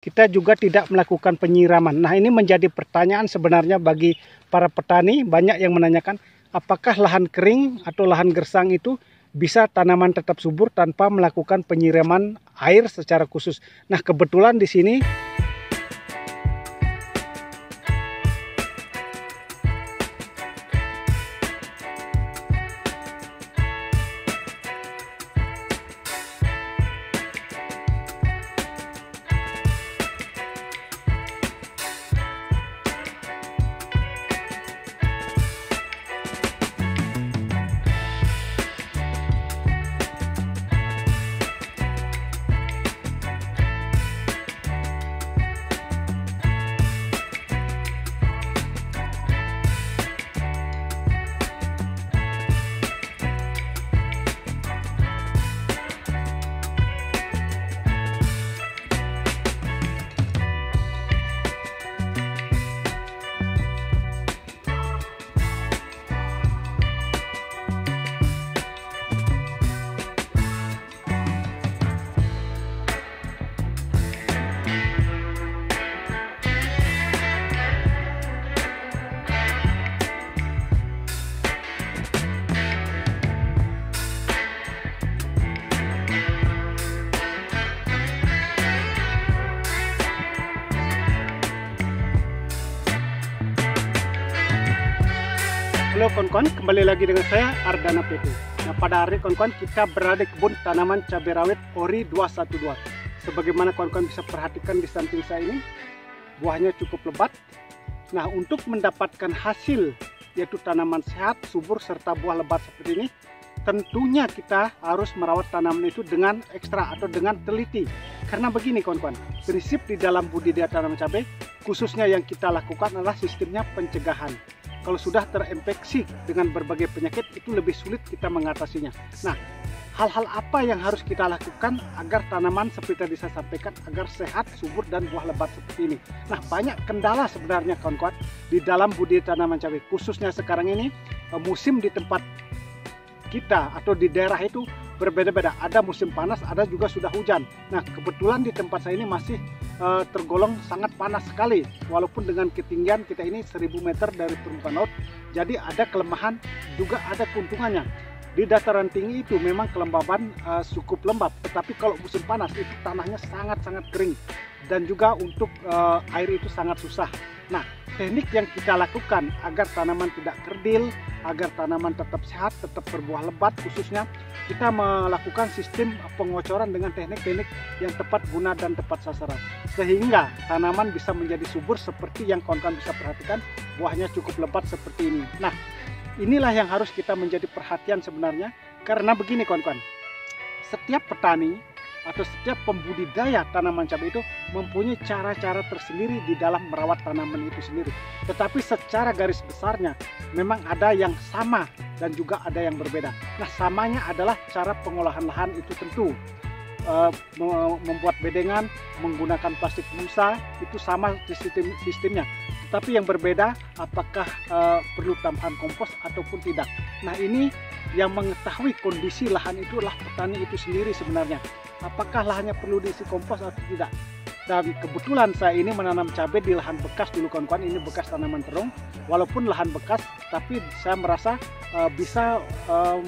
kita juga tidak melakukan penyiraman. Nah, ini menjadi pertanyaan sebenarnya bagi para petani. Banyak yang menanyakan apakah lahan kering atau lahan gersang itu bisa tanaman tetap subur tanpa melakukan penyiraman air secara khusus. Nah, kebetulan di sini halo kawan-kawan, kembali lagi dengan saya Ardana PT. Nah, pada hari kawan-kawan kita berada di kebun tanaman cabai rawit Ori 212. Sebagaimana kawan-kawan bisa perhatikan di samping saya ini, buahnya cukup lebat. Nah, untuk mendapatkan hasil yaitu tanaman sehat, subur serta buah lebat seperti ini, tentunya kita harus merawat tanaman itu dengan ekstra atau dengan teliti. Karena begini kawan-kawan, prinsip di dalam budidaya tanaman cabai khususnya yang kita lakukan adalah sistemnya pencegahan. Kalau sudah terinfeksi dengan berbagai penyakit, itu lebih sulit kita mengatasinya. Nah, hal-hal apa yang harus kita lakukan agar tanaman seperti tadi saya sampaikan, agar sehat, subur, dan buah lebat seperti ini. Nah, banyak kendala sebenarnya kawan-kawan di dalam budidaya tanaman cabai. Khususnya sekarang ini, musim di tempat kita atau di daerah itu berbeda-beda. Ada musim panas, ada juga sudah hujan. Nah, kebetulan di tempat saya ini masih tergolong sangat panas sekali, walaupun dengan ketinggian kita ini 1000 meter dari permukaan laut. Jadi ada kelemahan, juga ada keuntungannya. Di dataran tinggi itu memang kelembaban cukup lembab, tetapi kalau musim panas itu tanahnya sangat-sangat kering, dan juga untuk air itu sangat susah. Nah, teknik yang kita lakukan agar tanaman tidak kerdil, agar tanaman tetap sehat, tetap berbuah lebat, khususnya kita melakukan sistem pengocoran dengan teknik-teknik yang tepat guna dan tepat sasaran, sehingga tanaman bisa menjadi subur seperti yang kawan-kawan bisa perhatikan, buahnya cukup lebat seperti ini. Nah, inilah yang harus kita menjadi perhatian sebenarnya, karena begini kawan-kawan, setiap petani atau setiap pembudidaya tanaman cabai itu mempunyai cara-cara tersendiri di dalam merawat tanaman itu sendiri. Tetapi secara garis besarnya memang ada yang sama dan juga ada yang berbeda. Nah, samanya adalah cara pengolahan lahan itu tentu. Membuat bedengan, menggunakan plastik busa, itu sama sistemnya. Tapi yang berbeda apakah perlu tambahan kompos ataupun tidak. Nah, ini yang mengetahui kondisi lahan itu adalah petani itu sendiri sebenarnya. Apakah lahannya perlu diisi kompos atau tidak. Dan kebetulan saya ini menanam cabai di lahan bekas dulu kawan-kawan, ini bekas tanaman terung. Walaupun lahan bekas, tapi saya merasa bisa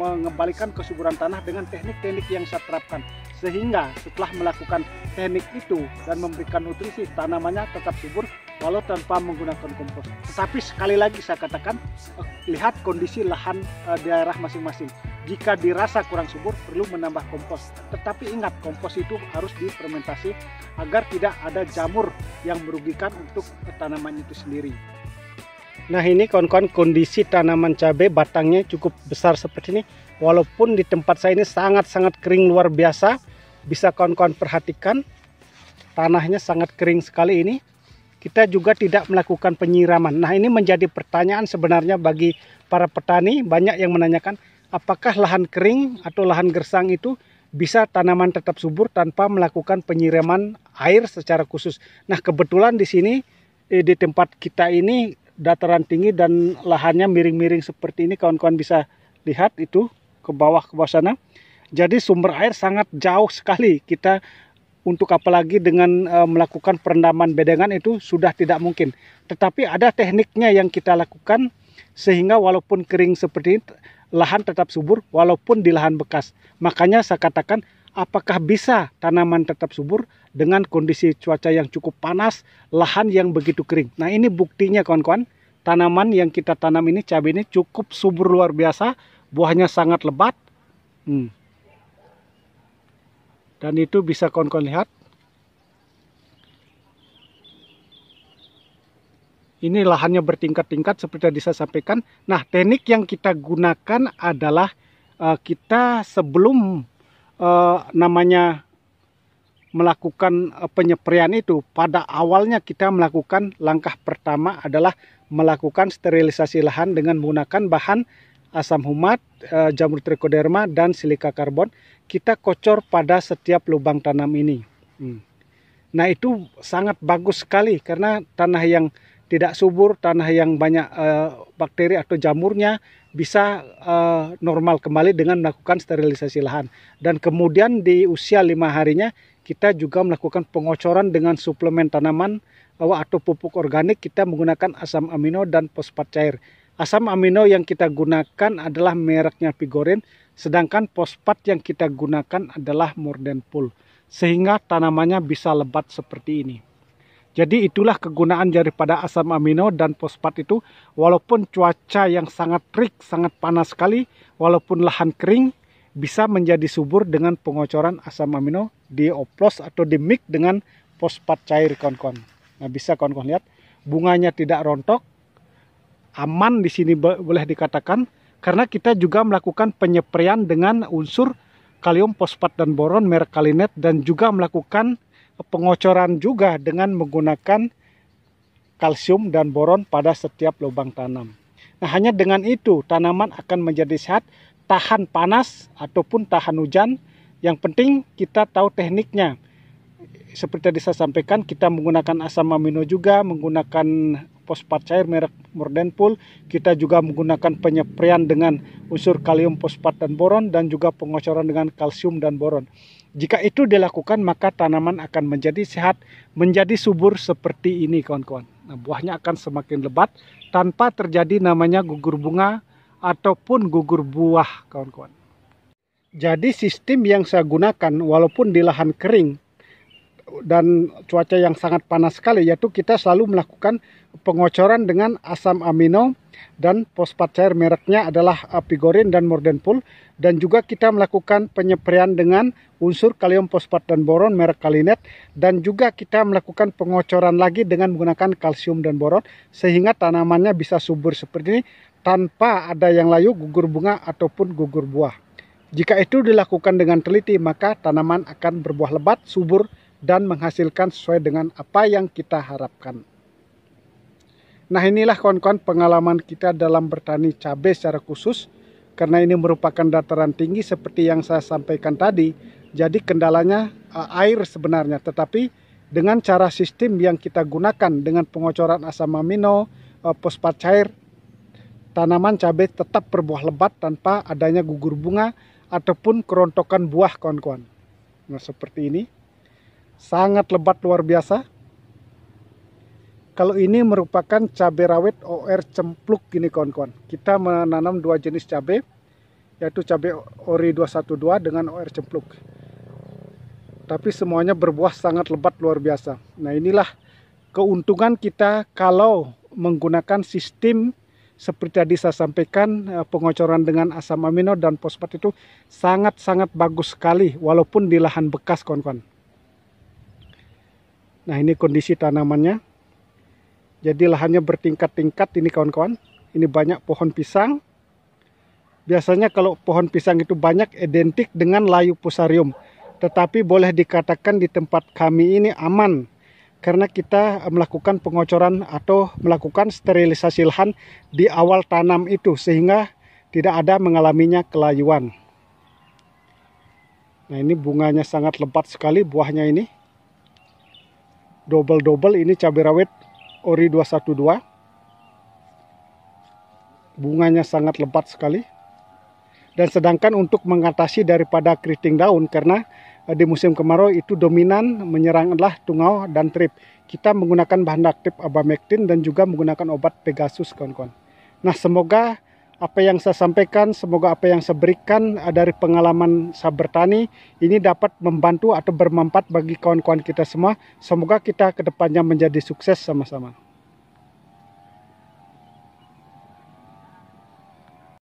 mengembalikan kesuburan tanah dengan teknik-teknik yang saya terapkan. Sehingga setelah melakukan teknik itu dan memberikan nutrisi, tanamannya tetap subur walau tanpa menggunakan kompos. Tetapi sekali lagi saya katakan, lihat kondisi lahan daerah masing-masing. Jika dirasa kurang subur, perlu menambah kompos. Tetapi ingat, kompos itu harus difermentasi agar tidak ada jamur yang merugikan untuk tanaman itu sendiri. Nah, ini kawan-kawan kondisi tanaman cabai batangnya cukup besar seperti ini. Walaupun di tempat saya ini sangat-sangat kering luar biasa. Bisa kawan-kawan perhatikan, tanahnya sangat kering sekali ini. Kita juga tidak melakukan penyiraman. Nah, ini menjadi pertanyaan sebenarnya bagi para petani. Banyak yang menanyakan, apakah lahan kering atau lahan gersang itu bisa tanaman tetap subur tanpa melakukan penyiraman air secara khusus. Nah, kebetulan di sini di tempat kita ini dataran tinggi dan lahannya miring-miring seperti ini, kawan-kawan bisa lihat itu ke bawah sana. Jadi sumber air sangat jauh sekali kita untuk apalagi dengan melakukan perendaman bedengan itu sudah tidak mungkin. Tetapi ada tekniknya yang kita lakukan sehingga walaupun kering seperti ini, lahan tetap subur walaupun di lahan bekas. Makanya saya katakan, apakah bisa tanaman tetap subur dengan kondisi cuaca yang cukup panas, lahan yang begitu kering. Nah, ini buktinya kawan-kawan, tanaman yang kita tanam ini, cabai ini cukup subur luar biasa, buahnya sangat lebat. Dan itu bisa kawan-kawan lihat. Ini lahannya bertingkat-tingkat seperti yang saya sampaikan. Nah, teknik yang kita gunakan adalah kita sebelum namanya melakukan penyepraian itu, pada awalnya kita melakukan langkah pertama adalah melakukan sterilisasi lahan dengan menggunakan bahan asam humat, jamur trichoderma, dan silika karbon. Kita kocor pada setiap lubang tanam ini. Nah, itu sangat bagus sekali karena tanah yang tidak subur, tanah yang banyak bakteri atau jamurnya bisa normal kembali dengan melakukan sterilisasi lahan. Dan kemudian di usia 5 harinya kita juga melakukan pengocoran dengan suplemen tanaman atau pupuk organik. Kita menggunakan asam amino dan fosfat cair. Asam amino yang kita gunakan adalah mereknya Vigorin, sedangkan fosfat yang kita gunakan adalah Mordenpul, sehingga tanamannya bisa lebat seperti ini. Jadi itulah kegunaan daripada asam amino dan fosfat itu. Walaupun cuaca yang sangat terik, sangat panas sekali, walaupun lahan kering, bisa menjadi subur dengan pengocoran asam amino dioplos atau dimix dengan fosfat cair, kawan-kawan. Nah, bisa kawan-kawan lihat, bunganya tidak rontok, aman di sini boleh dikatakan, karena kita juga melakukan penyepraian dengan unsur kalium, fosfat, dan boron merek Kalinet, dan juga melakukan pengocoran juga dengan menggunakan kalsium dan boron pada setiap lubang tanam. Nah, hanya dengan itu tanaman akan menjadi sehat, tahan panas ataupun tahan hujan. Yang penting kita tahu tekniknya. Seperti tadi saya sampaikan, kita menggunakan asam amino juga, menggunakan fosfat cair merek Mordenpul. Kita juga menggunakan penyepraian dengan unsur kalium, fosfat, dan boron, dan juga pengocoran dengan kalsium dan boron. Jika itu dilakukan, maka tanaman akan menjadi sehat, menjadi subur seperti ini, kawan-kawan. Nah, buahnya akan semakin lebat tanpa terjadi namanya gugur bunga ataupun gugur buah, kawan-kawan. Jadi sistem yang saya gunakan walaupun di lahan kering dan cuaca yang sangat panas sekali, yaitu kita selalu melakukan pengocoran dengan asam amino dan fosfat cair mereknya adalah Vigorin dan Mordenpul, dan juga kita melakukan penyepraian dengan unsur kalium, fosfat, dan boron merek Kalinet, dan juga kita melakukan pengocoran lagi dengan menggunakan kalsium dan boron sehingga tanamannya bisa subur seperti ini tanpa ada yang layu, gugur bunga ataupun gugur buah. Jika itu dilakukan dengan teliti, maka tanaman akan berbuah lebat, subur, dan menghasilkan sesuai dengan apa yang kita harapkan. Nah, inilah kawan-kawan pengalaman kita dalam bertani cabai secara khusus. Karena ini merupakan dataran tinggi seperti yang saya sampaikan tadi. Jadi kendalanya air sebenarnya. Tetapi dengan cara sistem yang kita gunakan dengan pengocoran asam amino, fosfat cair, tanaman cabai tetap berbuah lebat tanpa adanya gugur bunga ataupun kerontokan buah, kawan-kawan. Nah, seperti ini. Sangat lebat luar biasa. Kalau ini merupakan cabai rawit OR cempluk gini, kawan-kawan. Kita menanam 2 jenis cabai, yaitu cabai ori 212 dengan OR cempluk. Tapi semuanya berbuah sangat lebat luar biasa. Nah, inilah keuntungan kita kalau menggunakan sistem seperti tadi saya sampaikan, pengocoran dengan asam amino dan fosfat itu sangat-sangat bagus sekali walaupun di lahan bekas, kawan-kawan. Nah, ini kondisi tanamannya. Jadi lahannya bertingkat-tingkat ini, kawan-kawan. Ini banyak pohon pisang. Biasanya kalau pohon pisang itu banyak identik dengan layu fusarium. Tetapi boleh dikatakan di tempat kami ini aman. Karena kita melakukan pengocoran atau melakukan sterilisasi lahan di awal tanam itu. Sehingga tidak ada mengalaminya kelayuan. Nah, ini bunganya sangat lebat sekali buahnya ini. Double-double ini cabai rawit ori 212. Bunganya sangat lebat sekali. Dan sedangkan untuk mengatasi daripada keriting daun, karena di musim kemarau itu dominan menyerang adalah tungau dan trip. Kita menggunakan bahan aktif abamectin dan juga menggunakan obat Pegasus, kawan-kawan. Nah, semoga apa yang saya sampaikan, semoga apa yang saya berikan dari pengalaman saya bertani ini dapat membantu atau bermanfaat bagi kawan-kawan kita semua. Semoga kita kedepannya menjadi sukses sama-sama.